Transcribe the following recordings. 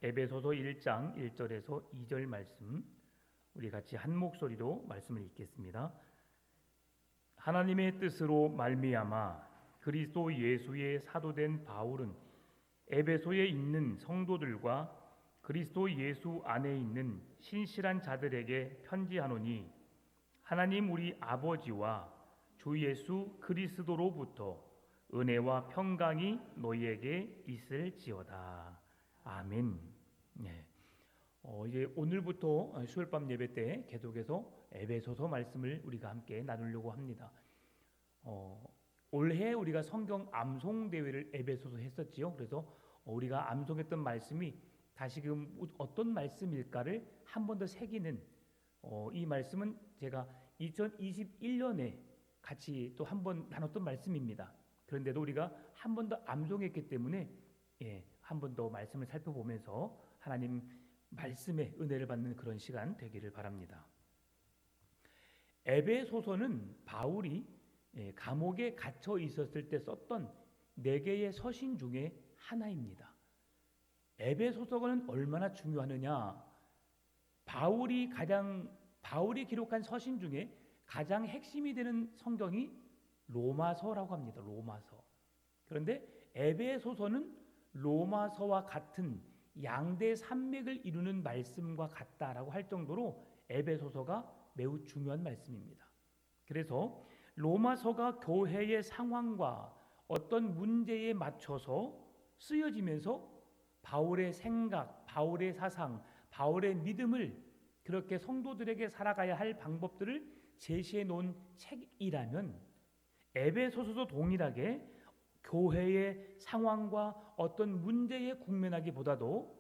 에베소서 1장 1절에서 2절 말씀, 우리 같이 한 목소리로 말씀을 읽겠습니다. 하나님의 뜻으로 말미암아 그리스도 예수의 사도된 바울은 에베소에 있는 성도들과 그리스도 예수 안에 있는 신실한 자들에게 편지하노니, 하나님 우리 아버지와 주 예수 그리스도로부터 은혜와 평강이 너희에게 있을지어다. 아멘. 네. 이제 오늘부터 수요일밤 예배 때 계속해서 에베소서 말씀을 우리가 함께 나누려고 합니다. 올해 우리가 성경 암송 대회를 에베소서 했었지요. 그래서 우리가 암송했던 말씀이 다시금 어떤 말씀일까를 한 번 더 새기는, 이 말씀은 제가 2021년에 같이 또 한 번 나눴던 말씀입니다. 그런데도 우리가 한 번 더 암송했기 때문에 한 번 더 말씀을 살펴보면서 하나님 말씀의 은혜를 받는 그런 시간 되기를 바랍니다. 에베소서는 바울이 감옥에 갇혀 있었을 때 썼던 4개의 서신 중에 하나입니다. 에베소서는 얼마나 중요하느냐? 바울이 기록한 서신 중에 가장 핵심이 되는 성경이 로마서라고 합니다. 로마서. 그런데 에베소서는 로마서와 같은 양대 산맥을 이루는 말씀과 같다라고 할 정도로 에베소서가 매우 중요한 말씀입니다. 그래서 로마서가 교회의 상황과 어떤 문제에 맞춰서 쓰여지면서 바울의 생각, 바울의 사상, 바울의 믿음을, 그렇게 성도들에게 살아가야 할 방법들을 제시해 놓은 책이라면, 에베소서도 동일하게 교회의 상황과 어떤 문제에 국면하기보다도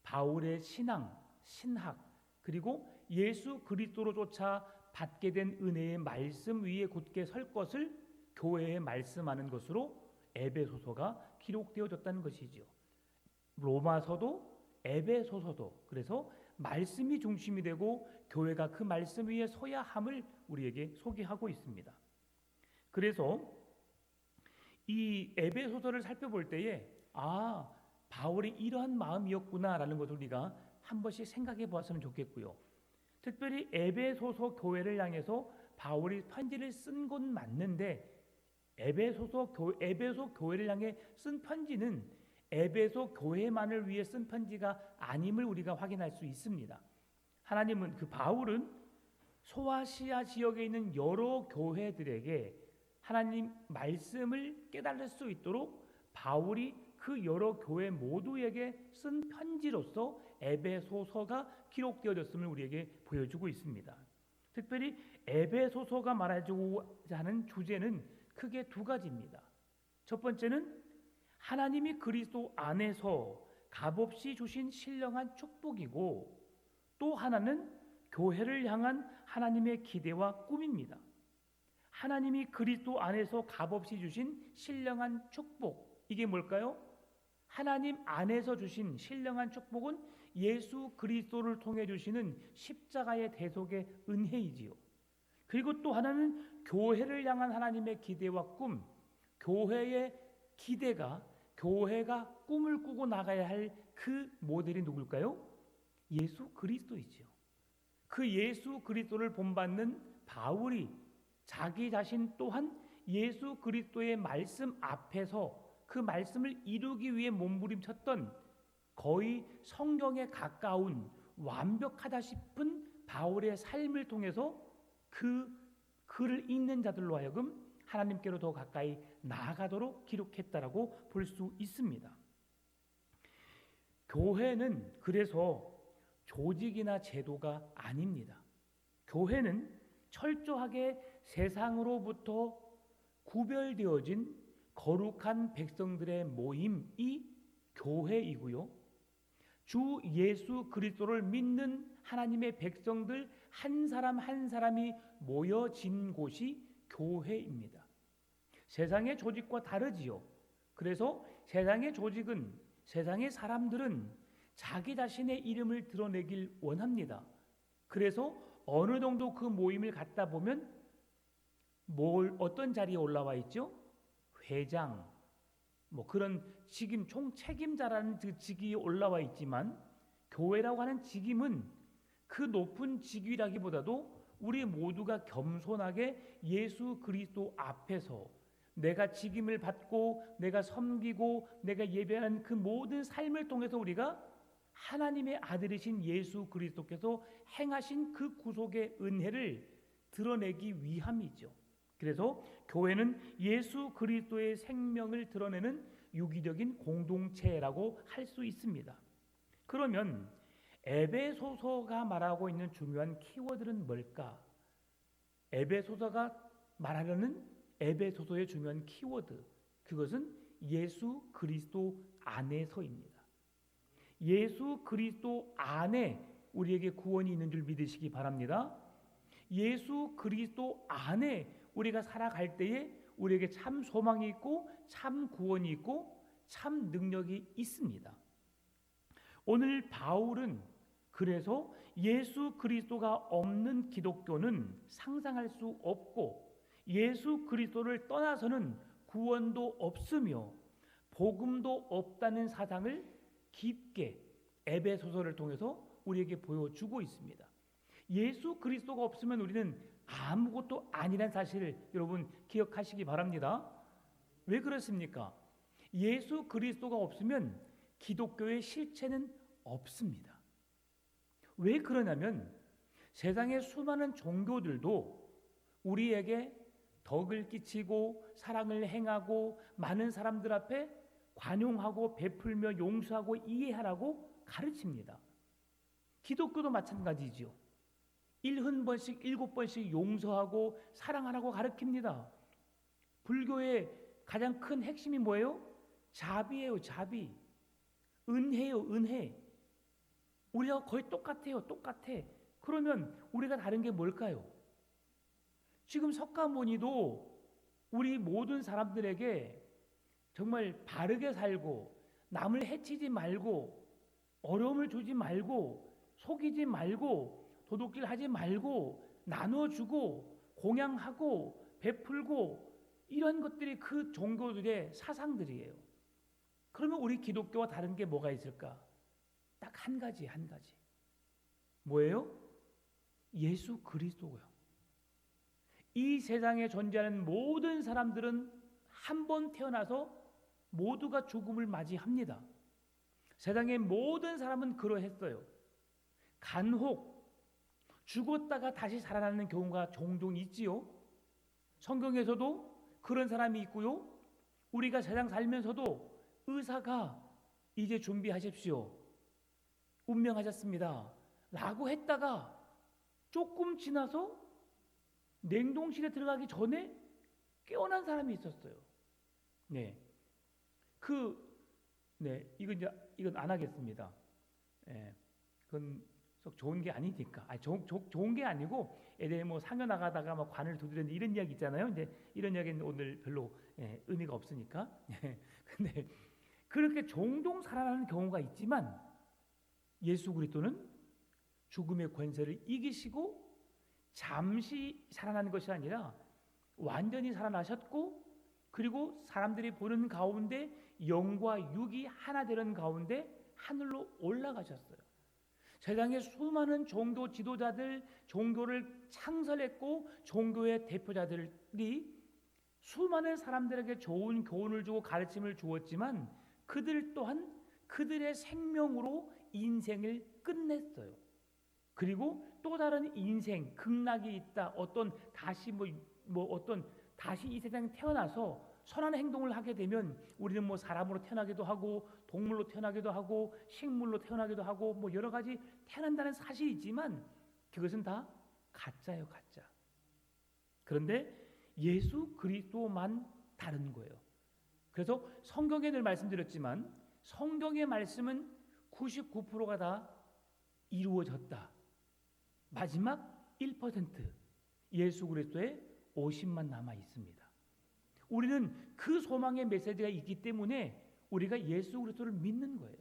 바울의 신앙, 신학, 그리고 예수 그리스도로조차 받게 된 은혜의 말씀 위에 굳게 설 것을 교회에 말씀하는 것으로 에베소서가 기록되어졌다는 것이지요. 로마서도 에베소서도 그래서 말씀이 중심이 되고 교회가 그 말씀 위에 서야 함을 우리에게 소개하고 있습니다. 그래서 이 에베소서를 살펴볼 때에 바울이 이러한 마음이었구나라는 것을 우리가 한 번씩 생각해 보았으면 좋겠고요. 특별히 에베소서 교회를 향해서 바울이 편지를 쓴 건 맞는데, 에베소 교회를 향해 쓴 편지는 에베소 교회만을 위해 쓴 편지가 아님을 우리가 확인할 수 있습니다. 하나님은, 바울은 소아시아 지역에 있는 여러 교회들에게 하나님 말씀을 깨달을 수 있도록 바울이 그 여러 교회 모두에게 쓴 편지로서 에베소서가 기록되어졌음을 우리에게 보여주고 있습니다. 특별히 에베소서가 말해주고자 하는 주제는 크게 2가지입니다. 첫 번째는 하나님이 그리스도 안에서 값없이 주신 신령한 축복이고, 또 하나는 교회를 향한 하나님의 기대와 꿈입니다. 하나님이 그리스도 안에서 값없이 주신 신령한 축복, 이게 뭘까요? 하나님 안에서 주신 신령한 축복은 예수 그리스도를 통해 주시는 십자가의 대속의 은혜이지요. 그리고 또 하나는 교회를 향한 하나님의 기대와 꿈, 교회의 기대가, 교회가 꿈을 꾸고 나가야 할 그 모델이 누굴까요? 예수 그리스도이지요. 그 예수 그리스도를 본받는 바울이 자기 자신 또한 예수 그리스도의 말씀 앞에서 그 말씀을 이루기 위해 몸부림쳤던, 거의 성경에 가까운 완벽하다 싶은 바울의 삶을 통해서 그 글을 읽는 자들로 하여금 하나님께로 더 가까이 나아가도록 기록했다라고 볼 수 있습니다. 교회는 그래서 조직이나 제도가 아닙니다. 교회는 철저하게 세상으로부터 구별되어진 거룩한 백성들의 모임이 교회이고요. 주 예수 그리스도를 믿는 하나님의 백성들 한 사람 한 사람이 모여진 곳이 교회입니다. 세상의 조직과 다르지요. 그래서 세상의 조직은, 세상의 사람들은 자기 자신의 이름을 드러내길 원합니다. 그래서 어느 정도 그 모임을 갖다 보면 어떤 자리에 올라와 있죠? 회장, 뭐 그런 직임 총책임자라는 그 직위에 올라와 있지만 교회라고 하는 직임은 그 높은 직위라기보다도 우리 모두가 겸손하게 예수 그리스도 앞에서 내가 직임을 받고 내가 섬기고 내가 예배하는 그 모든 삶을 통해서 우리가 하나님의 아들이신 예수 그리스도께서 행하신 그 구속의 은혜를 드러내기 위함이죠. 그래서 교회는 예수 그리스도의 생명을 드러내는 유기적인 공동체라고 할 수 있습니다. 그러면 에베소서가 말하고 있는 중요한 키워드는 뭘까? 에베소서가 말하려는 에베소서의 중요한 키워드, 그것은 예수 그리스도 안에서입니다. 예수 그리스도 안에 우리에게 구원이 있는 줄 믿으시기 바랍니다. 예수 그리스도 안에 우리가 살아갈 때에 우리에게 참 소망이 있고 참 구원이 있고 참 능력이 있습니다. 오늘 바울은 그래서 예수 그리스도가 없는 기독교는 상상할 수 없고 예수 그리스도를 떠나서는 구원도 없으며 복음도 없다는 사상을 깊게 에베소서를 통해서 우리에게 보여주고 있습니다. 예수 그리스도가 없으면 우리는 아무것도 아니라는 사실을 여러분 기억하시기 바랍니다. 왜 그렇습니까? 예수 그리스도가 없으면 기독교의 실체는 없습니다. 왜 그러냐면 세상의 수많은 종교들도 우리에게 덕을 끼치고 사랑을 행하고 많은 사람들 앞에 관용하고 베풀며 용서하고 이해하라고 가르칩니다. 기독교도 마찬가지죠. 1흔번씩 7번씩 용서하고 사랑하라고 가르칩니다. 불교의 가장 큰 핵심이 뭐예요? 자비예요. 자비. 은혜요. 은혜. 우리가 거의 똑같아요. 똑같아. 그러면 우리가 다른 게 뭘까요? 지금 석가모니도 우리 모든 사람들에게 정말 바르게 살고 남을 해치지 말고 어려움을 주지 말고 속이지 말고 도둑질 하지 말고 나눠주고 공양하고 베풀고 이런 것들이 그 종교들의 사상들이에요. 그러면 우리 기독교와 다른 게 뭐가 있을까? 딱 한 가지. 뭐예요? 예수 그리스도고요. 이 세상에 존재하는 모든 사람들은 한 번 태어나서 모두가 죽음을 맞이합니다. 세상의 모든 사람은 그러했어요. 간혹 죽었다가 다시 살아나는 경우가 종종 있지요. 성경에서도 그런 사람이 있고요. 우리가 세상 살면서도 의사가 이제 준비하십시오. 운명하셨습니다. 라고 했다가 조금 지나서 냉동실에 들어가기 전에 깨어난 사람이 있었어요. 이건 안 하겠습니다. 그건 썩 좋은 게 아니니까. 좋은 게 아니고, 애들 뭐 상여 나가다가 막 관을 두드렸는데 이런 이야기 있잖아요. 이제 이런 이야기는 오늘 별로 의미가 없으니까. 근데 그렇게 종종 살아나는 경우가 있지만 예수 그리스도는 죽음의 권세를 이기시고 잠시 살아나는 것이 아니라 완전히 살아나셨고 그리고 사람들이 보는 가운데 영과 육이 하나 되는 가운데 하늘로 올라가셨어요. 세상의 수많은 종교 지도자들, 종교를 창설했고 종교의 대표자들이 수많은 사람들에게 좋은 교훈을 주고 가르침을 주었지만 그들 또한 그들의 생명으로 인생을 끝냈어요. 그리고 또 다른 인생, 극락이 있다. 어떤 다시 다시 이 세상에 태어나서 선한 행동을 하게 되면 우리는 뭐 사람으로 태어나기도 하고 동물로 태어나기도 하고 식물로 태어나기도 하고 뭐 여러 가지 태어난다는 사실이 있지만 그것은 다 가짜예요, 가짜. 그런데 예수 그리스도만 다른 거예요. 그래서 성경에 늘 말씀드렸지만 성경의 말씀은 99%가 다 이루어졌다. 마지막 1% 예수 그리스도의 오심만 남아 있습니다. 우리는 그 소망의 메시지가 있기 때문에 우리가 예수 그리스도를 믿는 거예요.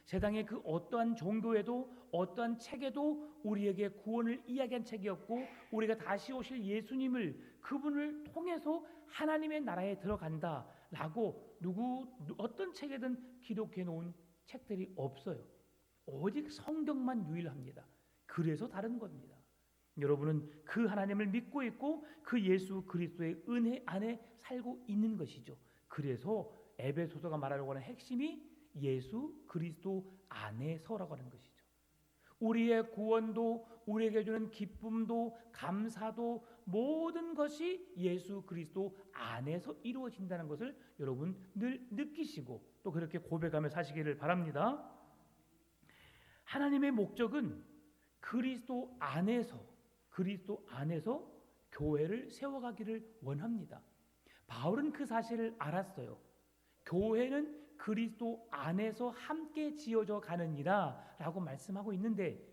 세상의 그 어떠한 종교에도 어떠한 책에도 우리에게 구원을 이야기한 책이 없고 우리가 다시 오실 예수님을 그분을 통해서 하나님의 나라에 들어간다라고 어떤 책에든 기록해 놓은 책들이 없어요. 오직 성경만 유일합니다. 그래서 다른 겁니다. 여러분은 그 하나님을 믿고 있고 그 예수 그리스도의 은혜 안에 살고 있는 것이죠. 그래서 에베소서가 말하려고 하는 핵심이 예수 그리스도 안에서라고 하는 것이죠. 우리의 구원도 우리에게 주는 기쁨도 감사도 모든 것이 예수 그리스도 안에서 이루어진다는 것을 여러분 늘 느끼시고 또 그렇게 고백하며 사시기를 바랍니다. 하나님의 목적은 그리스도 안에서 교회를 세워가기를 원합니다. 바울은 그 사실을 알았어요. 교회는 그리스도 안에서 함께 지어져 가느니라 라고 말씀하고 있는데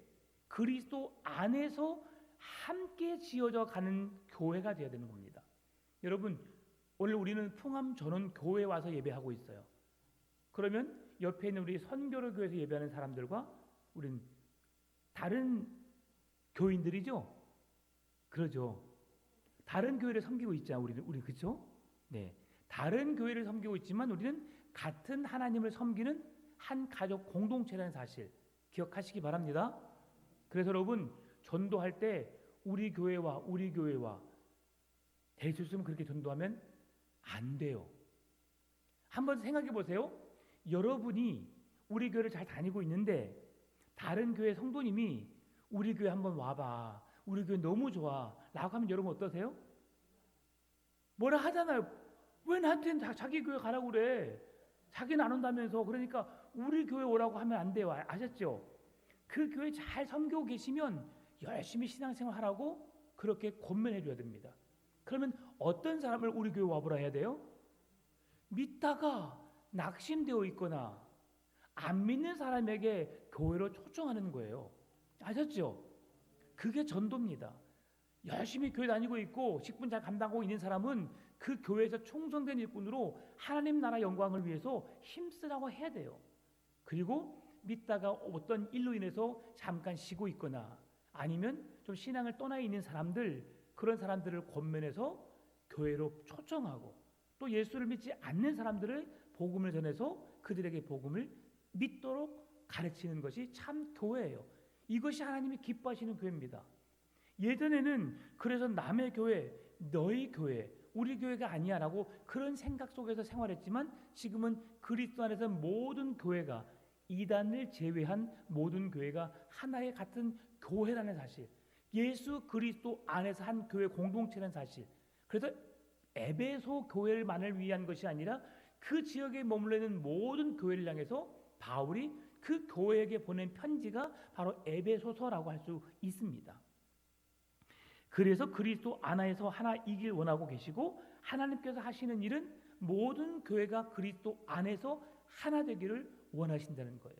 그리스도 안에서 함께 지어져 가는 교회가 되어야 되는 겁니다. 여러분 오늘 우리는 풍암 전원 교회에 와서 예배하고 있어요. 그러면 옆에 있는 우리 선교로 교회에서 예배하는 사람들과 우리는 다른 교인들이죠. 그러죠. 다른 교회를 섬기고 있잖아요. 우리 그렇죠? 네. 다른 교회를 섬기고 있지만 우리는 같은 하나님을 섬기는 한 가족 공동체라는 사실 기억하시기 바랍니다. 그래서 여러분 전도할 때 우리 교회와 될 수 있으면 그렇게 전도하면 안 돼요. 한번 생각해 보세요. 여러분이 우리 교회를 잘 다니고 있는데 다른 교회 성도님이 우리 교회 한번 와봐. 우리 교회 너무 좋아. 라고 하면 여러분 어떠세요? 뭐라 하잖아요. 왜 나한테는 자기 교회 가라고 그래? 자기는 안 온다면서. 그러니까 우리 교회 오라고 하면 안 돼요. 아셨죠? 그 교회 잘 섬기고 계시면 열심히 신앙생활 하라고 그렇게 권면해 줘야 됩니다. 그러면 어떤 사람을 우리 교회 와보라 해야 돼요? 믿다가 낙심되어 있거나 안 믿는 사람에게 교회로 초청하는 거예요. 아셨죠? 그게 전도입니다. 열심히 교회 다니고 있고 직분 잘 감당하고 있는 사람은 그 교회에서 충성된 일꾼으로 하나님 나라 영광을 위해서 힘쓰라고 해야 돼요. 그리고 믿다가 어떤 일로 인해서 잠깐 쉬고 있거나 아니면 좀 신앙을 떠나 있는 사람들, 그런 사람들을 권면해서 교회로 초청하고 또 예수를 믿지 않는 사람들을 복음을 전해서 그들에게 복음을 믿도록 가르치는 것이 참 교회예요. 이것이 하나님이 기뻐하시는 교회입니다. 예전에는 그래서 남의 교회, 너희 교회, 우리 교회가 아니야 라고 그런 생각 속에서 생활했지만 지금은 그리스도 안에서 모든 교회가 이단을 제외한 모든 교회가 하나의 같은 교회라는 사실, 예수 그리스도 안에서 한 교회 공동체라는 사실. 그래서 에베소 교회만을 위한 것이 아니라 그 지역에 머물러 있는 모든 교회를 향해서 바울이 그 교회에게 보낸 편지가 바로 에베소서라고 할 수 있습니다. 그래서 그리스도 안에서 하나이길 원하고 계시고 하나님께서 하시는 일은 모든 교회가 그리스도 안에서 하나 되기를 원하신다는 거예요.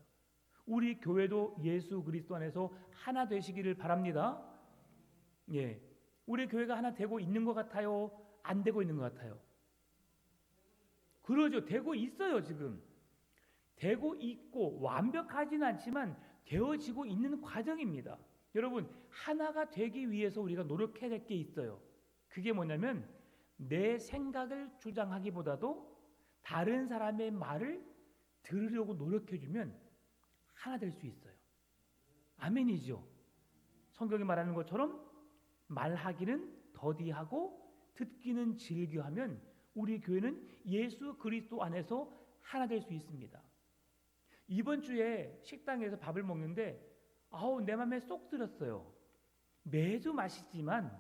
우리 교회도 예수 그리스도 안에서 하나 되시기를 바랍니다. 예, 우리 교회가 하나 되고 있는 것 같아요? 안 되고 있는 것 같아요? 그러죠. 되고 있어요. 지금 되고 있고 완벽하지는 않지만 되어지고 있는 과정입니다. 여러분 하나가 되기 위해서 우리가 노력해야 될 게 있어요. 그게 뭐냐면 내 생각을 주장하기보다도 다른 사람의 말을 들으려고 노력해주면 하나 될 수 있어요. 아멘이죠. 성경이 말하는 것처럼 말하기는 더디하고 듣기는 즐겨하면 우리 교회는 예수 그리스도 안에서 하나 될 수 있습니다. 이번 주에 식당에서 밥을 먹는데 내 맘에 쏙 들었어요. 매주 맛있지만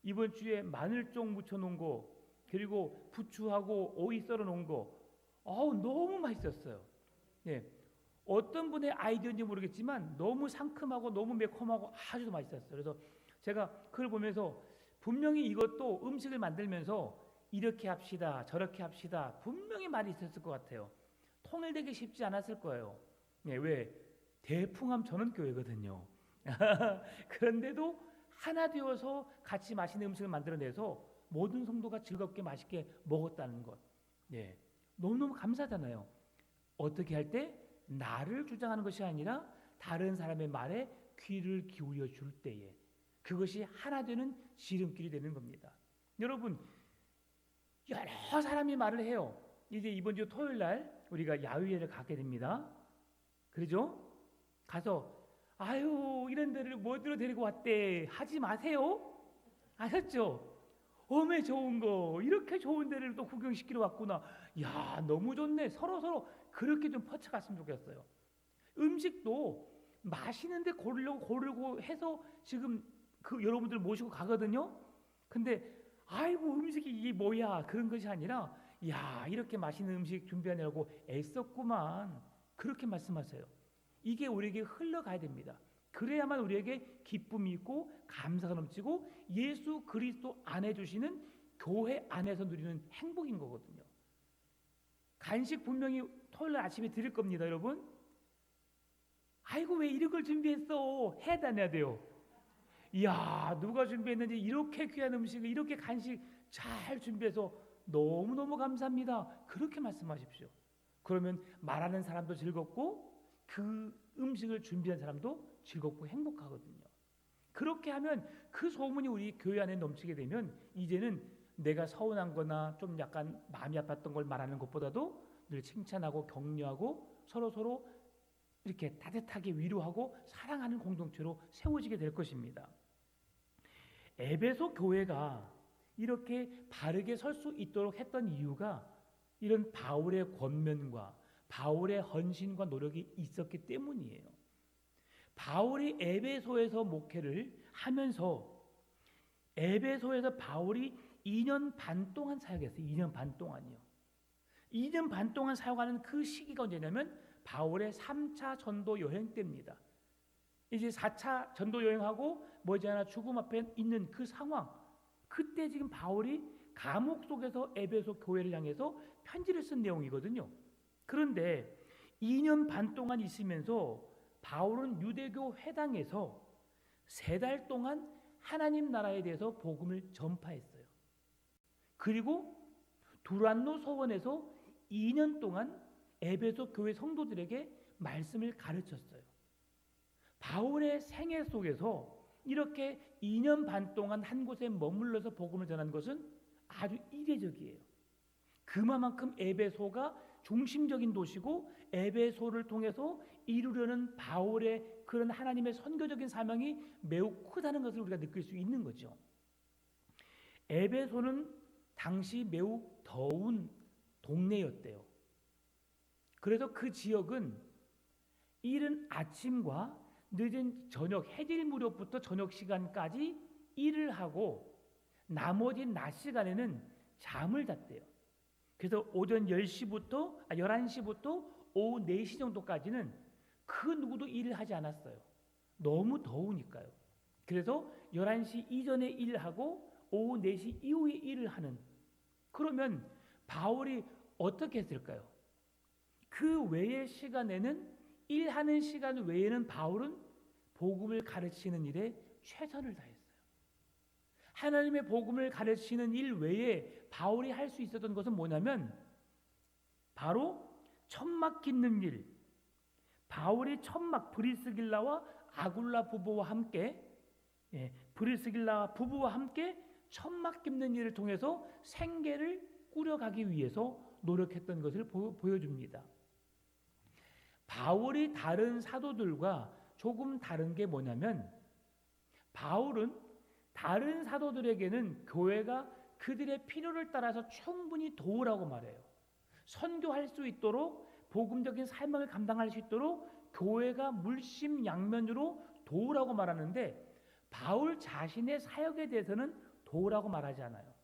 이번 주에 마늘쫑 묻혀놓은 거 그리고 부추하고 오이 썰어놓은 거 너무 맛있었어요. 예, 어떤 분의 아이디어인지 모르겠지만 너무 상큼하고 너무 매콤하고 아주 맛있었어요. 그래서 제가 그걸 보면서 분명히 이것도 음식을 만들면서 이렇게 합시다 저렇게 합시다 분명히 말이 있었을 것 같아요. 통일되기 쉽지 않았을 거예요. 예, 왜? 대풍암 전원교회거든요. 그런데도 하나 되어서 같이 맛있는 음식을 만들어내서 모든 성도가 즐겁게 맛있게 먹었다는 것. 예, 너무너무 감사하잖아요. 어떻게 할 때? 나를 주장하는 것이 아니라 다른 사람의 말에 귀를 기울여 줄 때에 그것이 하나 되는 지름길이 되는 겁니다. 여러분 여러 사람이 말을 해요. 이제 이번 주 토요일 날 우리가 야유회를 가게 됩니다. 그러죠? 가서 아유 이런 데를 뭐들어 데리고 왔대 하지 마세요. 아셨죠? 어메 좋은 거 이렇게 좋은 데를 또 구경시키러 왔구나. 야 너무 좋네. 서로 그렇게 좀 퍼쳐갔으면 좋겠어요. 음식도 맛있는데 고르고 해서 지금 그 여러분들 모시고 가거든요. 근데 아이고 음식이 이게 뭐야 그런 것이 아니라 야 이렇게 맛있는 음식 준비하느라고 애썼구만 그렇게 말씀하세요. 이게 우리에게 흘러가야 됩니다. 그래야만 우리에게 기쁨이 있고 감사가 넘치고 예수 그리스도 안에 주시는 교회 안에서 누리는 행복인 거거든요. 간식 분명히 토요일 아침에 드릴 겁니다, 여러분. 아이고 왜 이런 걸 준비했어? 해야 다녀야 돼요. 이야 누가 준비했는지 이렇게 귀한 음식을 이렇게 간식 잘 준비해서 너무너무 감사합니다. 그렇게 말씀하십시오. 그러면 말하는 사람도 즐겁고 그 음식을 준비한 사람도 즐겁고 행복하거든요. 그렇게 하면 그 소문이 우리 교회 안에 넘치게 되면 이제는 내가 서운한 거나 좀 약간 마음이 아팠던 걸 말하는 것보다도 늘 칭찬하고 격려하고 서로 이렇게 따뜻하게 위로하고 사랑하는 공동체로 세워지게 될 것입니다. 에베소 교회가 이렇게 바르게 설 수 있도록 했던 이유가 이런 바울의 권면과 바울의 헌신과 노력이 있었기 때문이에요. 바울이 에베소에서 목회를 하면서 에베소에서 바울이 2년 반 동안 사역했어요. 2년 반 동안이요. 2년 반 동안 사역하는 그 시기가 언제냐면 바울의 3차 전도 여행 때입니다. 이제 4차 전도 여행하고 머지않아 죽음 앞에 있는 그 상황, 그때 지금 바울이 감옥 속에서 에베소 교회를 향해서 편지를 쓴 내용이거든요. 그런데 2년 반 동안 있으면서 바울은 유대교 회당에서 3달 동안 하나님 나라에 대해서 복음을 전파했어요. 그리고 두란노 서원에서 2년 동안 에베소 교회 성도들에게 말씀을 가르쳤어요. 바울의 생애 속에서 이렇게 2년 반 동안 한 곳에 머물러서 복음을 전한 것은 아주 이례적이에요. 그만큼 에베소가 중심적인 도시고 에베소를 통해서 이루려는 바울의 그런 하나님의 선교적인 사명이 매우 크다는 것을 우리가 느낄 수 있는 거죠. 에베소는 당시 매우 더운 동네였대요. 그래서 그 지역은 이른 아침과 늦은 저녁 해질 무렵부터 저녁 시간까지 일을 하고 나머지 낮 시간에는 잠을 잤대요. 그래서 오전 11시부터 오후 4시 정도까지는 그 누구도 일을 하지 않았어요. 너무 더우니까요. 그래서 11시 이전에 일을 하고 오후 4시 이후에 일을 하는, 그러면 바울이 어떻게 했을까요? 그 외의 시간에는, 일하는 시간 외에는 바울은 복음을 가르치는 일에 최선을 다했어요. 하나님의 복음을 가르치는 일 외에 바울이 할 수 있었던 것은 뭐냐면 바로 천막 깃는 일. 바울이 천막, 브리스길라와 아굴라 부부와 함께 천막 깃는 일을 통해서 생계를 꾸려가기 위해서 노력했던 것을 보여줍니다. 바울이 다른 사도들과 조금 다른 게 뭐냐면 바울은 다른 사도들에게는 교회가 그들의 필요를 따라서 충분히 도우라고 말해요. 선교할 수 있도록, 복음적인 사명을 감당할 수 있도록 교회가 물심양면으로 도우라고 말하는데 바울 자신의 사역에 대해서는 도우라고 말하지 않아요.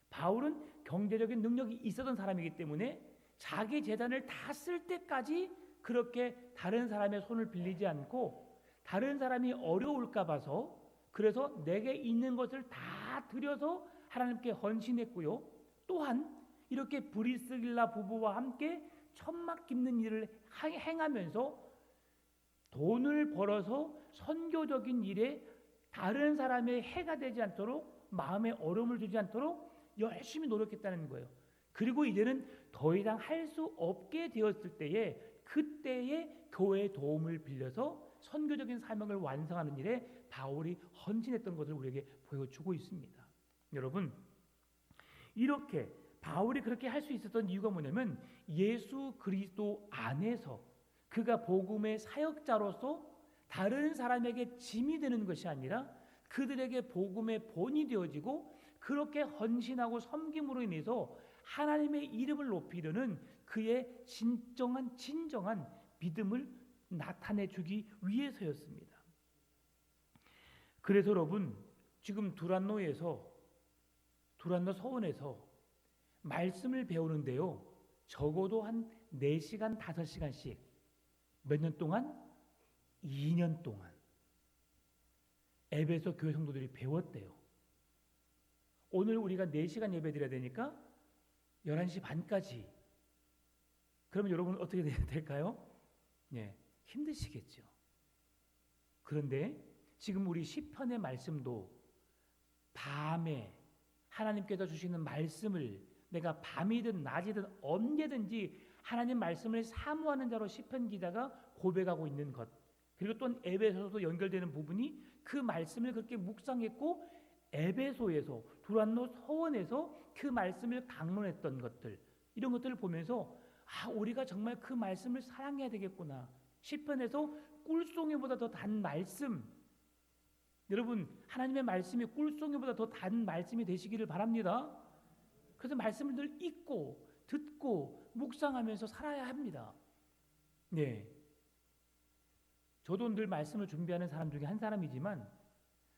바울은 경제적인 능력이 있었던 사람이기 때문에 자기 재산을 다 쓸 때까지 그렇게 다른 사람의 손을 빌리지 않고 다른 사람이 어려울까 봐서, 그래서 내게 있는 것을 다 들여서 하나님께 헌신했고요. 또한 이렇게 브리스길라 부부와 함께 천막 깃는 일을 행하면서 돈을 벌어서 선교적인 일에 다른 사람의 해가 되지 않도록, 마음에 어려움을 주지 않도록 열심히 노력했다는 거예요. 그리고 이제는 더 이상 할 수 없게 되었을 때에, 그때의 교회의 도움을 빌려서 선교적인 사명을 완성하는 일에 바울이 헌신했던 것을 우리에게 보여주고 있습니다. 여러분, 이렇게 바울이 그렇게 할 수 있었던 이유가 뭐냐면 예수 그리스도 안에서 그가 복음의 사역자로서 다른 사람에게 짐이 되는 것이 아니라 그들에게 복음의 본이 되어지고 그렇게 헌신하고 섬김으로 인해서 하나님의 이름을 높이려는 그의 진정한 믿음을 나타내 주기 위해서였습니다. 그래서 여러분 지금 두란노 서원에서 말씀을 배우는데요. 적어도 한 4시간, 5시간씩 몇 년 동안? 2년 동안 에베소 교회 성도들이 배웠대요. 오늘 우리가 4시간 예배 드려야 되니까 11시 반까지. 그러면 여러분 어떻게 될까요? 네, 힘드시겠죠. 그런데 지금 우리 시편의 말씀도 밤에 하나님께서 주시는 말씀을 내가 밤이든 낮이든 언제든지 하나님 말씀을 사모하는 자로 시편 기자가 고백하고 있는 것, 그리고 또 에베소서도 연결되는 부분이 그 말씀을 그렇게 묵상했고 에베소에서 두란노 서원에서 그 말씀을 강론했던 것들, 이런 것들을 보면서 우리가 정말 그 말씀을 사랑해야 되겠구나. 시편에서 꿀송이보다 더 단 말씀, 여러분 하나님의 말씀이 꿀송이보다 더 단 말씀이 되시기를 바랍니다. 그래서 말씀을 늘 읽고 듣고 묵상하면서 살아야 합니다. 네, 저도 늘 말씀을 준비하는 사람 중에 한 사람이지만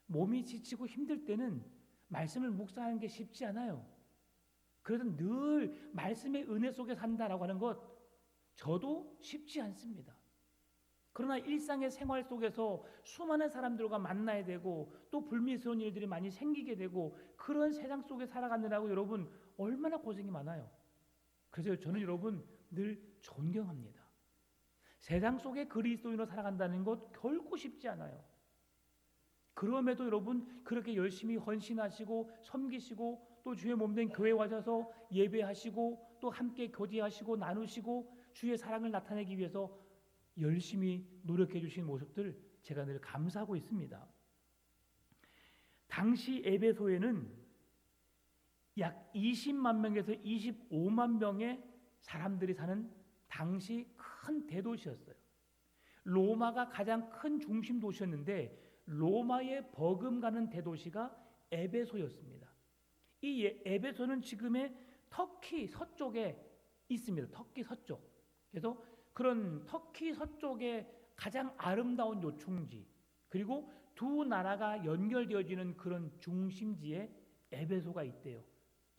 몸이 지치고 힘들 때는 말씀을 묵상하는 게 쉽지 않아요. 그래도 늘 말씀의 은혜 속에 산다라고 하는 것 저도 쉽지 않습니다. 그러나 일상의 생활 속에서 수많은 사람들과 만나야 되고 또 불미스러운 일들이 많이 생기게 되고 그런 세상 속에 살아가느라고 여러분 얼마나 고생이 많아요. 그래서 저는 여러분 늘 존경합니다. 세상 속에 그리스도인으로 살아간다는 것 결코 쉽지 않아요. 그럼에도 여러분 그렇게 열심히 헌신하시고 섬기시고 또 주의 몸된 교회 와셔서 예배하시고 또 함께 교제하시고 나누시고 주의 사랑을 나타내기 위해서 열심히 노력해 주신 모습들 제가 늘 감사하고 있습니다. 당시 에베소에는 약 20만 명에서 25만 명의 사람들이 사는 당시 큰 대도시였어요. 로마가 가장 큰 중심 도시였는데 로마에 버금가는 대도시가 에베소였습니다. 이 에베소는 지금의 터키 서쪽에 있습니다. 터키 서쪽. 그래서 그런 터키 서쪽의 가장 아름다운 요충지, 그리고 두 나라가 연결되어지는 그런 중심지에 에베소가 있대요.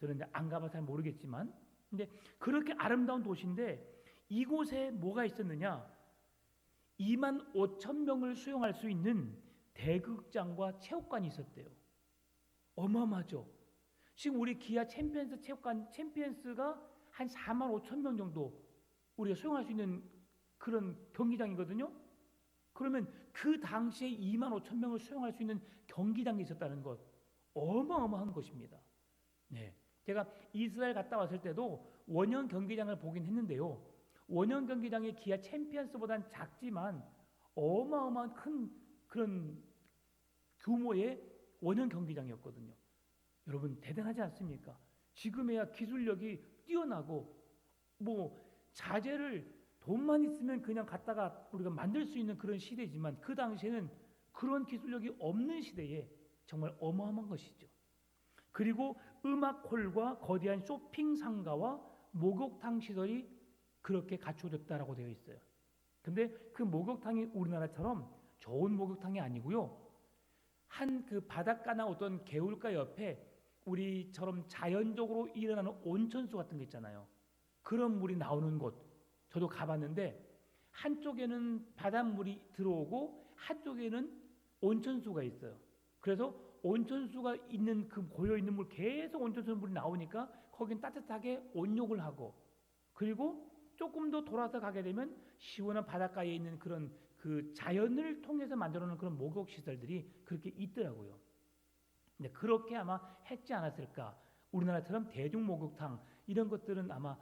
저는 안 가봐서 잘 모르겠지만, 근데 그렇게 아름다운 도시인데 이곳에 뭐가 있었느냐? 2만 5천 명을 수용할 수 있는 대극장과 체육관이 있었대요. 어마어마하죠. 지금 우리 기아 챔피언스 체육관 챔피언스가 한 4만 5천 명 정도 우리가 수용할 수 있는 그런 경기장이거든요. 그러면 그 당시에 2만 5천 명을 수용할 수 있는 경기장이 있었다는 것 어마어마한 것입니다. 네, 제가 이스라엘 갔다 왔을 때도 원형 경기장을 보긴 했는데요. 원형 경기장이 기아 챔피언스보다는 작지만 어마어마한 큰 그런 규모의 원형 경기장이었거든요. 여러분 대단하지 않습니까? 지금에야 기술력이 뛰어나고 자재를 돈만 있으면 그냥 갖다가 우리가 만들 수 있는 그런 시대지만 그 당시에는 그런 기술력이 없는 시대에 정말 어마어마한 것이죠. 그리고 음악홀과 거대한 쇼핑 상가와 목욕탕 시설이 그렇게 갖춰졌다라고 되어 있어요. 근데 그 목욕탕이 우리나라처럼 좋은 목욕탕이 아니고요. 한 그 바닷가나 어떤 개울가 옆에 우리처럼 자연적으로 일어나는 온천수 같은 거 있잖아요. 그런 물이 나오는 곳 저도 가봤는데 한쪽에는 바닷물이 들어오고 한쪽에는 온천수가 있어요. 그래서 온천수가 있는 그 고여있는 물 계속 온천수 물이 나오니까 거긴 따뜻하게 온욕을 하고, 그리고 조금 더 돌아서 가게 되면 시원한 바닷가에 있는 그런 그 자연을 통해서 만들어놓은 그런 목욕 시설들이 그렇게 있더라고요. 근데 그렇게 아마 했지 않았을까. 우리나라처럼 대중 목욕탕 이런 것들은 아마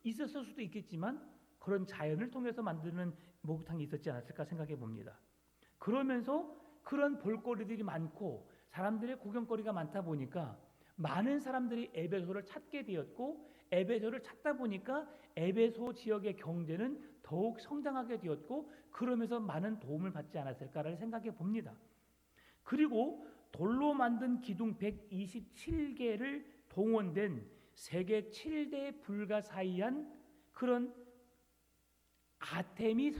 있었을 수도 있겠지만 그런 자연을 통해서 만드는 목욕탕이 있었지 않았을까 생각해 봅니다. 그러면서 그런 볼거리들이 많고 사람들의 구경거리가 많다 보니까 많은 사람들이 에베소를 찾게 되었고 에베소를 찾다 보니까 에베소 지역의 경제는 더욱 성장하게 되었고 그러면서 많은 도움을 받지 않았을까를 생각해 봅니다. 그리고 돌로 만든 기둥 127개를 동원된 세계 7대 불가사의한 그런 아테미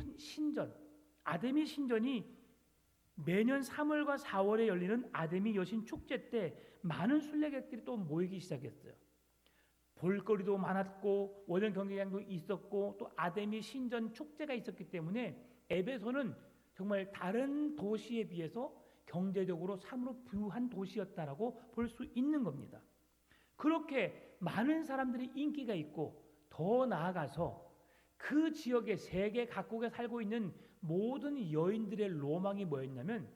신전이 매년 3월과 4월에 열리는 아데미 여신 축제 때 많은 순례객들이 또 모이기 시작했어요. 볼거리도 많았고 원형 경기장도 있었고 또 아데미 신전 축제가 있었기 때문에 에베소는 정말 다른 도시에 비해서 경제적으로 참으로 부유한 도시였다라고 볼 수 있는 겁니다. 그렇게 많은 사람들이 인기가 있고 더 나아가서 그 지역의 세계 각국에 살고 있는 모든 여인들의 로망이 뭐였냐면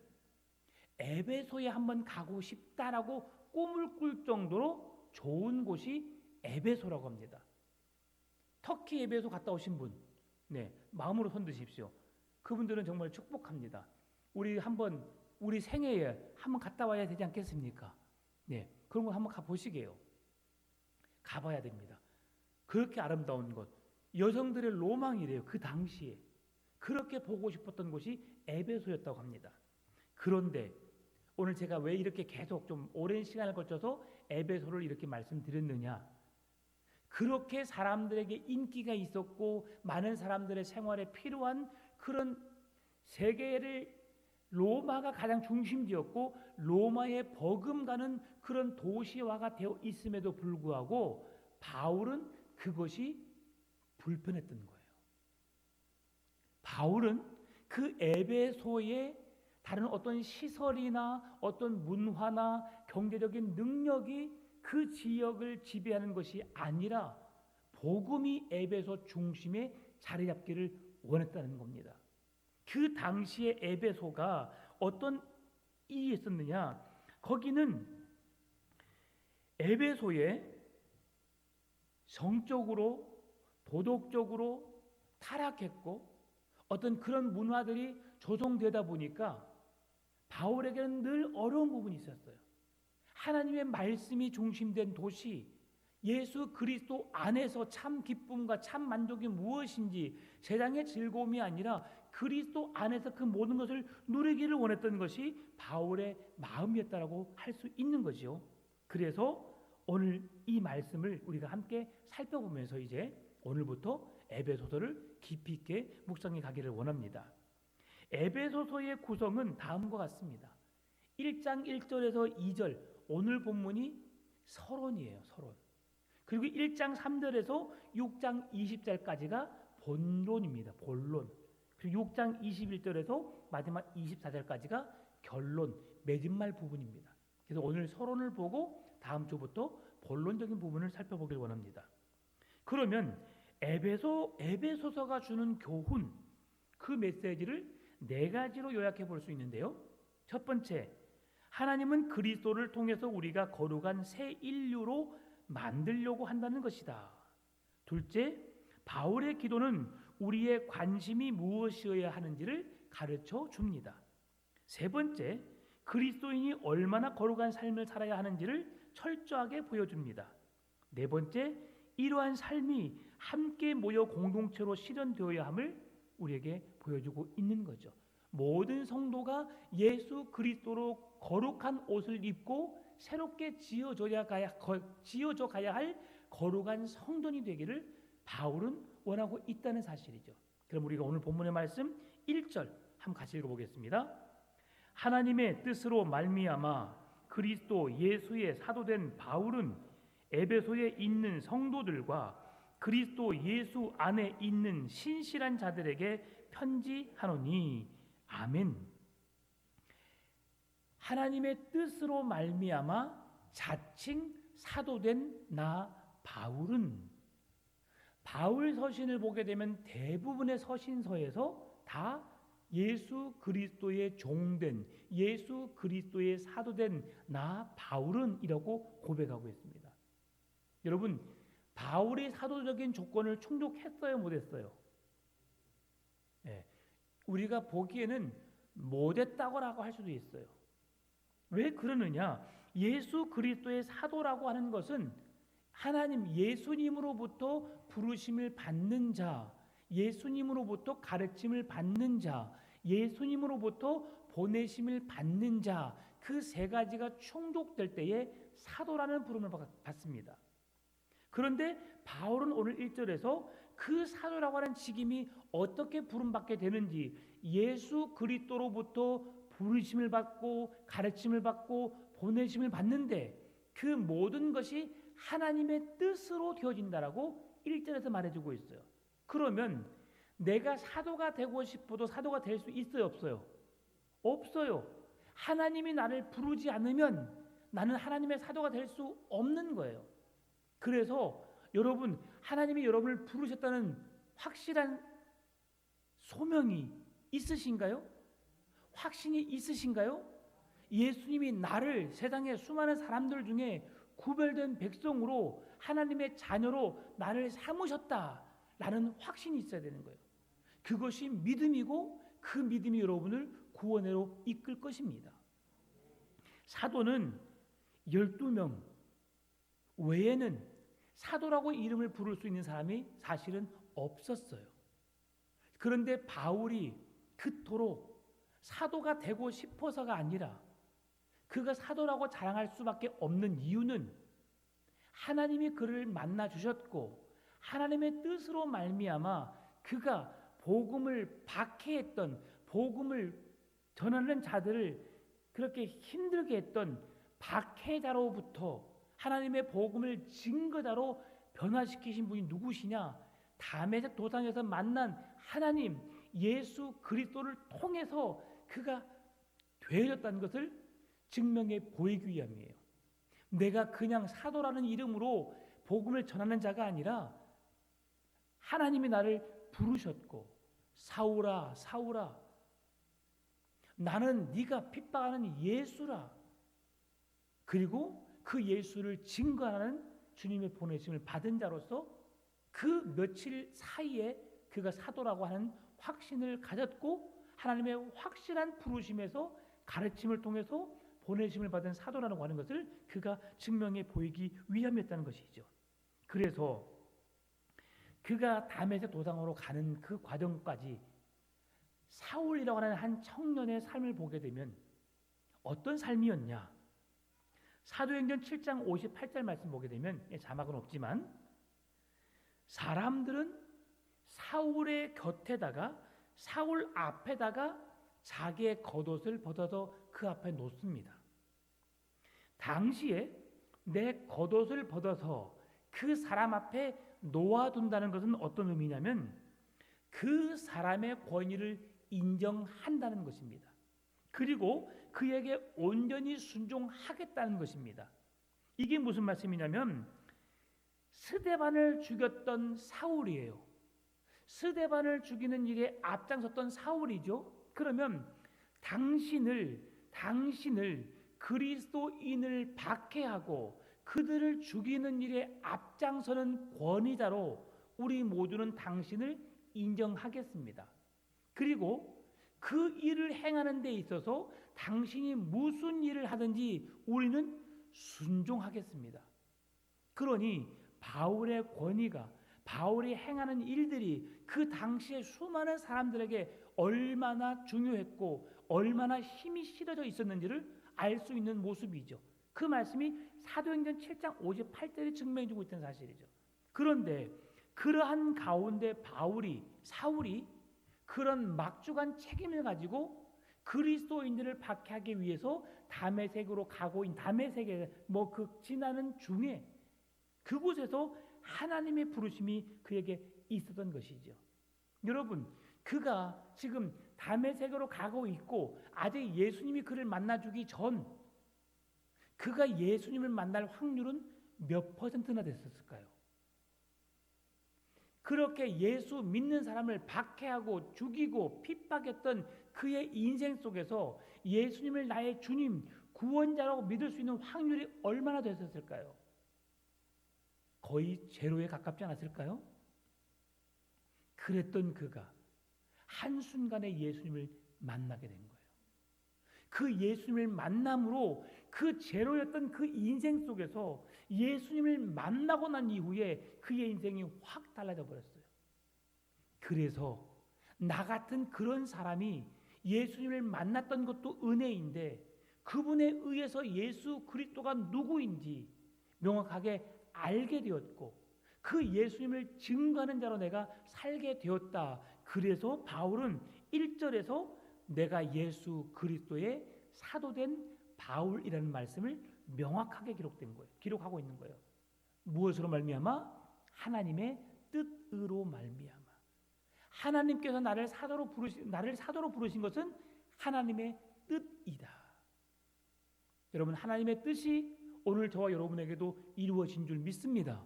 에베소에 한번 가고 싶다라고 꿈을 꿀 정도로 좋은 곳이 에베소라고 합니다. 터키 에베소 갔다 오신 분, 마음으로 손 드십시오. 그분들은 정말 축복합니다. 우리 생애에 한번 갔다 와야 되지 않겠습니까? 그런 거 한번 가보시게요. 가봐야 됩니다. 그렇게 아름다운 곳, 여성들의 로망이래요. 그 당시에 그렇게 보고 싶었던 곳이 에베소였다고 합니다. 그런데 오늘 제가 왜 이렇게 계속 좀 오랜 시간을 거쳐서 에베소를 이렇게 말씀드렸느냐? 그렇게 사람들에게 인기가 있었고 많은 사람들의 생활에 필요한 그런 세계를 로마가 가장 중심지였고 로마에 버금가는 그런 도시화가 되어 있음에도 불구하고 바울은 그것이 불편했던 거예요. 바울은 그 에베소의 다른 어떤 시설이나 어떤 문화나 경제적인 능력이 그 지역을 지배하는 것이 아니라 복음이 에베소 중심에 자리 잡기를 원했다는 겁니다. 그 당시에 에베소가 어떤 일이 있었느냐? 거기는 에베소에 성적으로 도덕적으로 타락했고 어떤 그런 문화들이 조성되다 보니까 바울에게는 늘 어려운 부분이 있었어요. 하나님의 말씀이 중심된 도시, 예수 그리스도 안에서 참 기쁨과 참 만족이 무엇인지 세상의 즐거움이 아니라 그리스도 안에서 그 모든 것을 누리기를 원했던 것이 바울의 마음이었다라고 할 수 있는 거죠. 그래서 오늘 이 말씀을 우리가 함께 살펴보면서 이제 오늘부터 에베소서를 깊이 있게 묵상해 가기를 원합니다. 에베소서의 구성은 다음과 같습니다. 1장 1절에서 2절 오늘 본문이 서론이에요. 서론. 그리고 1장 3절에서 6장 20절까지가 본론입니다. 본론. 그리고 6장 21절에서 마지막 24절까지가 결론, 맺은말 부분입니다. 그래서 오늘 서론을 보고 다음 주부터 본론적인 부분을 살펴보길 원합니다. 그러면 에베소서가 주는 교훈, 그 메시지를 네 가지로 요약해 볼 수 있는데요. 첫 번째, 하나님은 그리스도를 통해서 우리가 거룩한 새 인류로 만들려고 한다는 것이다. 둘째, 바울의 기도는 우리의 관심이 무엇이어야 하는지를 가르쳐 줍니다. 세 번째, 그리스도인이 얼마나 거룩한 삶을 살아야 하는지를 철저하게 보여줍니다. 네 번째, 이러한 삶이 함께 모여 공동체로 실현되어야 함을 우리에게 보여주고 있는 거죠. 모든 성도가 예수 그리스도로 거룩한 옷을 입고 새롭게 지어져 가야 할 거룩한 성전이 되기를 바울은 원하고 있다는 사실이죠. 그럼 우리가 오늘 본문의 말씀 1절 한번 같이 읽어보겠습니다. 하나님의 뜻으로 말미암아 그리스도 예수의 사도된 바울은 에베소에 있는 성도들과 그리스도 예수 안에 있는 신실한 자들에게 편지하노니 아멘. 하나님의 뜻으로 말미암아 자칭 사도된 나 바울은, 바울 서신을 보게 되면 대부분의 서신서에서 다 예수 그리스도의 종된, 예수 그리스도의 사도된 나 바울은 이라고 고백하고 있습니다. 여러분, 바울이 사도적인 조건을 충족했어요, 못했어요? 우리가 보기에는 못했다고라고 할 수도 있어요. 왜 그러느냐? 예수 그리스도의 사도라고 하는 것은 하나님 예수님으로부터 부르심을 받는 자, 예수님으로부터 가르침을 받는 자, 예수님으로부터 보내심을 받는 자, 그 세 가지가 충족될 때에 사도라는 부름을 받습니다. 그런데 바울은 오늘 1절에서 그 사도라고 하는 직임이 어떻게 부름받게 되는지, 예수 그리스도로부터 부르심을 받고 가르침을 받고 보내심을 받는데 그 모든 것이 하나님의 뜻으로 되어진다라고 1절에서 말해주고 있어요. 그러면 내가 사도가 되고 싶어도 사도가 될 수 있어요, 없어요? 없어요. 하나님이 나를 부르지 않으면 나는 하나님의 사도가 될 수 없는 거예요. 그래서 여러분, 하나님이 여러분을 부르셨다는 확실한 소명이 있으신가요? 확신이 있으신가요? 예수님이 나를 세상의 수많은 사람들 중에 구별된 백성으로 하나님의 자녀로 나를 삼으셨다라는 확신이 있어야 되는 거예요. 그것이 믿음이고 그 믿음이 여러분을 구원으로 이끌 것입니다. 사도는 12명 외에는 사도라고 이름을 부를 수 있는 사람이 사실은 없었어요. 그런데 바울이 그토록 사도가 되고 싶어서가 아니라 그가 사도라고 자랑할 수밖에 없는 이유는 하나님이 그를 만나 주셨고 하나님의 뜻으로 말미암아 그가 복음을 박해했던, 복음을 전하는 자들을 그렇게 힘들게 했던 박해자로부터 하나님의 복음을 증거자로 변화시키신 분이 누구시냐? 다메섹 도상에서 만난 하나님 예수 그리스도를 통해서 그가 되어졌다는 것을 증명해 보이기 위함이에요. 내가 그냥 사도라는 이름으로 복음을 전하는 자가 아니라 하나님이 나를 부르셨고 사울아 사울아 나는 네가 핍박하는 예수라. 그리고 그 예수를 증거하는 주님의 보내심을 받은 자로서 그 며칠 사이에 그가 사도라고 하는 확신을 가졌고 하나님의 확실한 부르심에서 가르침을 통해서 보내심을 받은 사도라고 하는 것을 그가 증명해 보이기 위함이었다는 것이죠. 그래서 그가 다메섹 도상으로 가는 그 과정까지 사울이라고 하는 한 청년의 삶을 보게 되면 어떤 삶이었냐? 사도행전 7장 58절 말씀 보게 되면 자막은 없지만 사람들은 사울의 곁에다가 사울 앞에다가 자기의 겉옷을 벗어서 그 앞에 놓습니다. 당시에 내 겉옷을 벗어서 그 사람 앞에 놓아둔다는 것은 어떤 의미냐면 그 사람의 권위를 인정한다는 것입니다. 그리고 그에게 온전히 순종하겠다는 것입니다. 이게 무슨 말씀이냐면 스데반을 죽였던 사울이에요. 스데반을 죽이는 일에 앞장섰던 사울이죠. 그러면 당신을 그리스도인을 박해하고 그들을 죽이는 일에 앞장서는 권위자로 우리 모두는 당신을 인정하겠습니다. 그리고 그 일을 행하는 데 있어서 당신이 무슨 일을 하든지 우리는 순종하겠습니다. 그러니 바울의 권위가 바울이 행하는 일들이 그 당시에 수많은 사람들에게 얼마나 중요했고 얼마나 힘이 실어져 있었는지를 알 수 있는 모습이죠. 그 말씀이 사도행전 7장 58절이 증명해주고 있던 사실이죠. 그런데 그러한 가운데 사울이 그런 막중한 책임을 가지고 그리스도인들을 박해하기 위해서 다메섹으로 가고 있는 다메섹에 그 지나는 중에 그곳에서 하나님의 부르심이 그에게 있었던 것이죠. 여러분, 그가 지금 다메섹으로 가고 있고 아직 예수님이 그를 만나주기 전 그가 예수님을 만날 확률은 몇 퍼센트나 됐었을까요? 그렇게 예수 믿는 사람을 박해하고 죽이고 핍박했던 그의 인생 속에서 예수님을 나의 주님, 구원자라고 믿을 수 있는 확률이 얼마나 됐었을까요? 거의 제로에 가깝지 않았을까요? 그랬던 그가 한순간에 예수님을 만나게 된 거예요. 그 예수님을 만남으로 그 제로였던 그 인생 속에서 예수님을 만나고 난 이후에 그의 인생이 확 달라져 버렸어요. 그래서 나 같은 그런 사람이 예수님을 만났던 것도 은혜인데 그분에 의해서 예수 그리스도가 누구인지 명확하게 알게 되었고 그 예수님을 증거하는 자로 내가 살게 되었다. 그래서 바울은 1절에서 내가 예수 그리스도의 사도된 바울이라는 말씀을 명확하게 기록하고 있는 거예요. 무엇으로 말미암아? 하나님의 뜻으로 말미암아. 하나님께서 나를 사도로 부르신 것은 하나님의 뜻이다. 여러분, 하나님의 뜻이 오늘 저와 여러분에게도 이루어진 줄 믿습니다.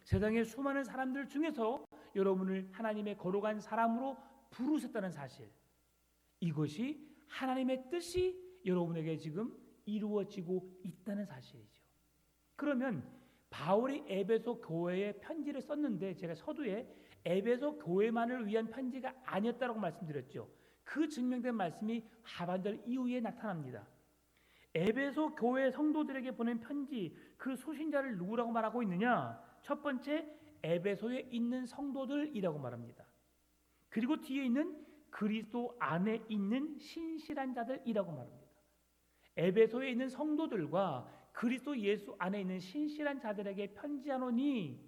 세상의 수많은 사람들 중에서 여러분을 하나님의 거룩한 사람으로 부르셨다는 사실, 이것이 하나님의 뜻이 여러분에게 지금 이루어지고 있다는 사실이죠. 그러면 바울이 에베소 교회에 편지를 썼는데 제가 서두에 에베소 교회만을 위한 편지가 아니었다고 말씀드렸죠. 그 증명된 말씀이 하반절 이후에 나타납니다. 에베소 교회 성도들에게 보낸 편지, 그 수신자를 누구라고 말하고 있느냐? 첫 번째, 에베소에 있는 성도들이라고 말합니다. 그리고 뒤에 있는 그리스도 안에 있는 신실한 자들이라고 말합니다. 에베소에 있는 성도들과 그리스도 예수 안에 있는 신실한 자들에게 편지하노니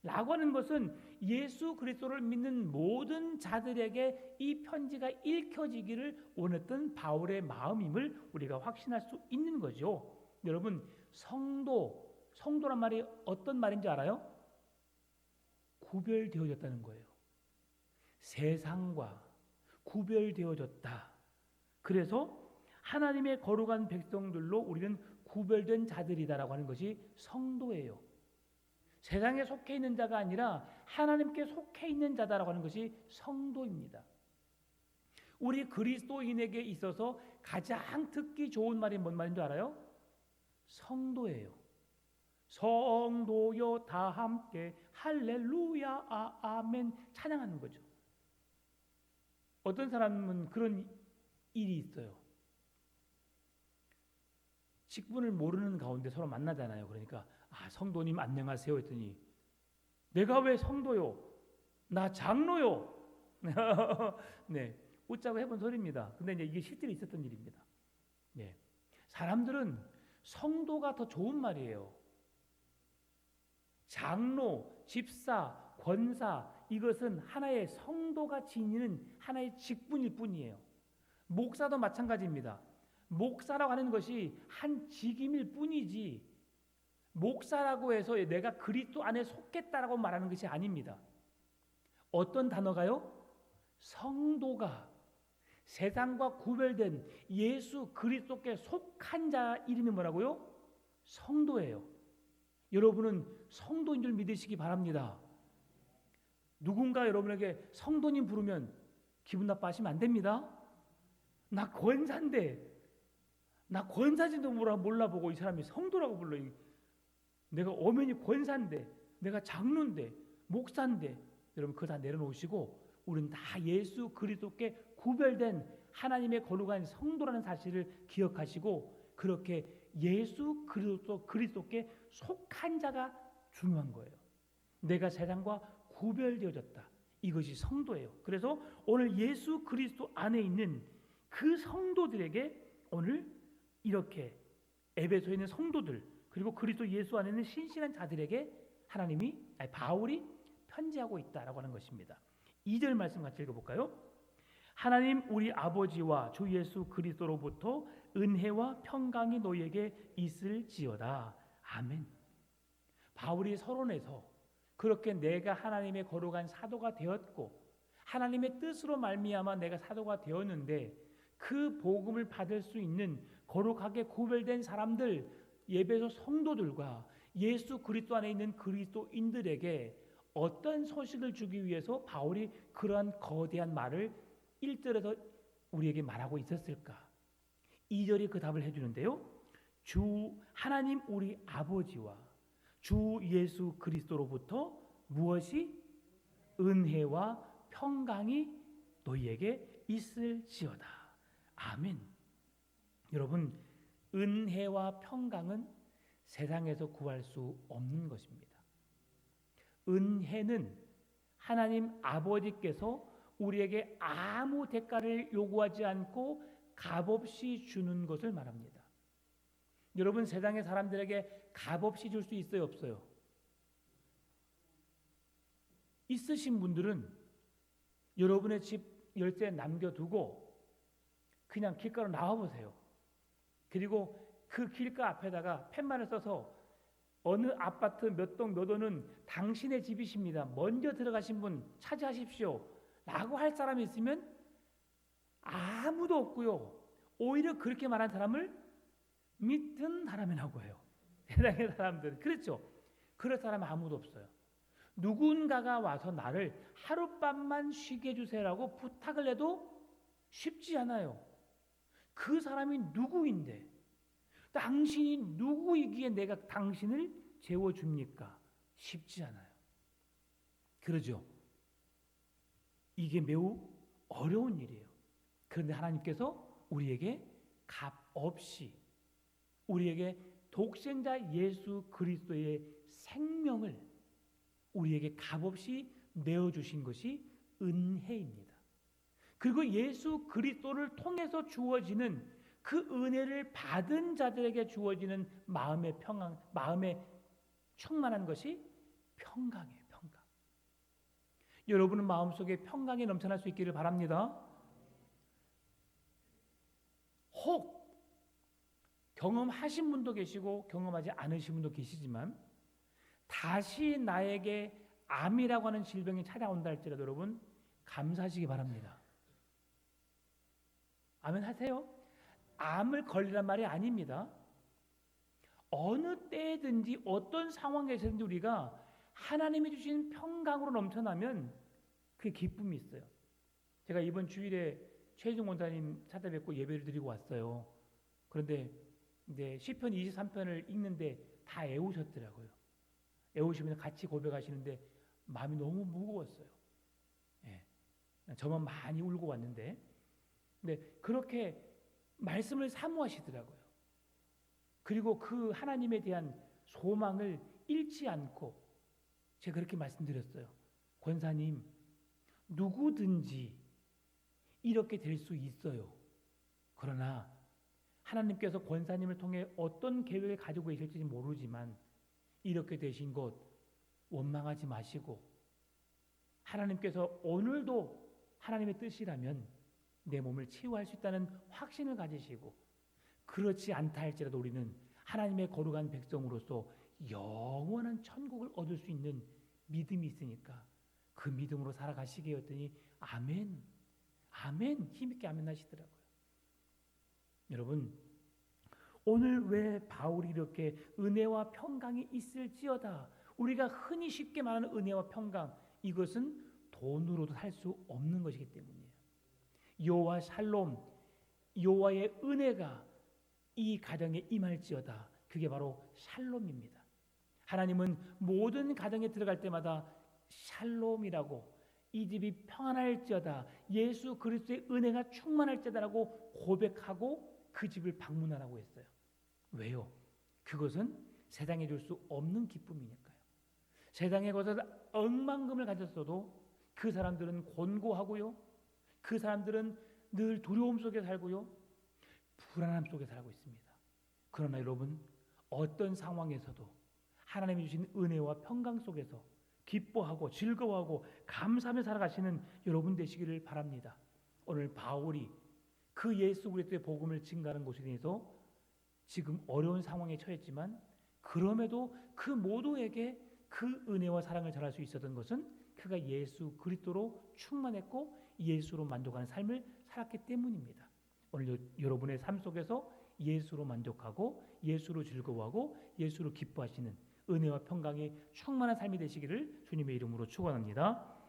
라고 하는 것은 예수 그리스도를 믿는 모든 자들에게 이 편지가 읽혀지기를 원했던 바울의 마음임을 우리가 확신할 수 있는 거죠. 여러분, 성도란 말이 어떤 말인지 알아요? 구별되어졌다는 거예요. 세상과 구별되어졌다. 그래서 하나님의 거룩한 백성들로 우리는 구별된 자들이다라고 하는 것이 성도예요. 세상에 속해 있는 자가 아니라 하나님께 속해 있는 자다라고 하는 것이 성도입니다. 우리 그리스도인에게 있어서 가장 듣기 좋은 말이 뭔 말인 줄 알아요? 성도예요. 성도여 다 함께 할렐루야 아멘 찬양하는 거죠. 어떤 사람은 그런 일이 있어요. 직분을 모르는 가운데 서로 만나잖아요. 그러니까 성도님 안녕하세요 했더니 내가 왜 성도요? 나 장로요. 네, 웃자고 해본 소리입니다. 근데 이제 이게 실제로 있었던 일입니다. 네, 사람들은 성도가 더 좋은 말이에요. 장로, 집사, 권사, 이것은 하나의 성도가 지니는 하나의 직분일 뿐이에요. 목사도 마찬가지입니다. 목사라고 하는 것이 한 직임일 뿐이지 목사라고 해서 내가 그리스도 안에 속했다라고 말하는 것이 아닙니다. 어떤 단어가요? 성도가 세상과 구별된 예수 그리스도께 속한 자 이름이 뭐라고요? 성도예요. 여러분은 성도인 줄 믿으시기 바랍니다. 누군가 여러분에게 성도님 부르면 기분 나빠하시면 안 됩니다. 나 권사인데, 나 권사진도 몰라보고 이 사람이 성도라고 불러요. 내가 엄연히 권사인데, 내가 장로인데, 목사인데, 여러분 그거 다 내려놓으시고 우리는 다 예수 그리스도께 구별된 하나님의 거룩한 성도라는 사실을 기억하시고 그렇게 예수 그리스도께 속한 자가 중요한 거예요. 내가 세상과 구별되어졌다. 이것이 성도예요. 그래서 오늘 예수 그리스도 안에 있는 그 성도들에게 오늘 이렇게 에베소에 있는 성도들 그리고 그리스도 예수 안에 있는 신실한 자들에게 바울이 편지하고 있다라고 하는 것입니다. 2절 말씀 같이 읽어볼까요? 하나님 우리 아버지와 주 예수 그리스도로부터 은혜와 평강이 너희에게 있을지어다. 아멘. 바울이 서론에서 그렇게 내가 하나님의 거룩한 사도가 되었고 하나님의 뜻으로 말미암아 내가 사도가 되었는데 그 복음을 받을 수 있는 거룩하게 구별된 사람들 예배소 성도들과 예수 그리스도 안에 있는 그리스도인들에게 어떤 소식을 주기 위해서 바울이 그러한 거대한 말을 1절에서 우리에게 말하고 있었을까? 2절이 그 답을 해주는데요. 주 하나님 우리 아버지와 주 예수 그리스도로부터 무엇이? 은혜와 평강이 너희에게 있을지어다. 아멘. 여러분, 은혜와 평강은 세상에서 구할 수 없는 것입니다. 은혜는 하나님 아버지께서 우리에게 아무 대가를 요구하지 않고 값없이 주는 것을 말합니다. 여러분, 세상의 사람들에게 값없이 줄 수 있어요, 없어요? 있으신 분들은 여러분의 집 열쇠 남겨두고 그냥 길가로 나와보세요. 그리고 그 길가 앞에다가 팻말을 써서 어느 아파트 몇 동 몇 호는 당신의 집이십니다, 먼저 들어가신 분 차지하십시오 라고 할 사람이 있으면 아무도 없고요, 오히려 그렇게 말한 사람을 믿던 사람이라고 해요. 세상의 사람들은. 그렇죠? 그럴 사람은 아무도 없어요. 누군가가 와서 나를 하룻밤만 쉬게 해주세요라고 부탁을 해도 쉽지 않아요. 그 사람이 누구인데, 당신이 누구이기에 내가 당신을 재워줍니까? 쉽지 않아요. 그러죠? 이게 매우 어려운 일이에요. 그런데 하나님께서 우리에게 값없이 우리에게 독생자 예수 그리스도의 생명을 우리에게 값없이 내어주신 것이 은혜입니다. 그리고 예수 그리스도를 통해서 주어지는 그 은혜를 받은 자들에게 주어지는 마음의 평안, 마음의 충만한 것이 평강이에요. 평강. 여러분은 마음속에 평강이 넘쳐날 수 있기를 바랍니다. 혹 경험하신 분도 계시고 경험하지 않으신 분도 계시지만 다시 나에게 암이라고 하는 질병이 찾아온다 할지라도 여러분 감사하시기 바랍니다. 아멘 하세요. 암을 걸리란 말이 아닙니다. 어느 때든지 어떤 상황에서든지 우리가 하나님이 주신 평강으로 넘쳐나면 그게 기쁨이 있어요. 제가 이번 주일에 최희중 원사님 찾아뵙고 예배를 드리고 왔어요. 그런데 이제 시편 23편을 읽는데 다 애우셨더라고요. 애우시면서 같이 고백하시는데 마음이 너무 무거웠어요. 예. 저만 많이 울고 왔는데, 근데 그렇게 말씀을 사모하시더라고요. 그리고 그 하나님에 대한 소망을 잃지 않고 제가 그렇게 말씀드렸어요. 권사님, 누구든지 이렇게 될 수 있어요. 그러나 하나님께서 권사님을 통해 어떤 계획을 가지고 계실지 모르지만 이렇게 되신 것 원망하지 마시고 하나님께서 오늘도 하나님의 뜻이라면 내 몸을 치유할 수 있다는 확신을 가지시고, 그렇지 않다 할지라도 우리는 하나님의 거룩한 백성으로서 영원한 천국을 얻을 수 있는 믿음이 있으니까 그 믿음으로 살아가시게 했더니 아멘, 아멘 힘있게 아멘 하시더라고요. 여러분, 오늘 왜 바울이 이렇게 은혜와 평강이 있을지어다, 우리가 흔히 쉽게 말하는 은혜와 평강, 이것은 돈으로도 살 수 없는 것이기 때문이에요. 여호와 샬롬, 여호와의 은혜가 이 가정에 임할지어다, 그게 바로 샬롬입니다. 하나님은 모든 가정에 들어갈 때마다 샬롬이라고, 이 집이 평안할지어다, 예수 그리스도의 은혜가 충만할지어다라고 고백하고 그 집을 방문하라고 했어요. 왜요? 그것은 세상에 줄 수 없는 기쁨이니까요. 세상에 것을 억만금을 가졌어도 그 사람들은 곤고하고요, 그 사람들은 늘 두려움 속에 살고요, 불안함 속에 살고 있습니다. 그러나 여러분, 어떤 상황에서도 하나님이 주신 은혜와 평강 속에서 기뻐하고 즐거워하고 감사하며 살아가시는 여러분 되시기를 바랍니다. 오늘 바울이 그 예수 그리스도의 복음을 증거하는 곳에 대해서 지금 어려운 상황에 처했지만 그럼에도 그 모두에게 그 은혜와 사랑을 전할 수 있었던 것은 그가 예수 그리스도로 충만했고 예수로 만족하는 삶을 살았기 때문입니다. 오늘 여러분의 삶 속에서 예수로 만족하고 예수로 즐거워하고 예수로 기뻐하시는 은혜와 평강이 충만한 삶이 되시기를 주님의 이름으로 축원합니다.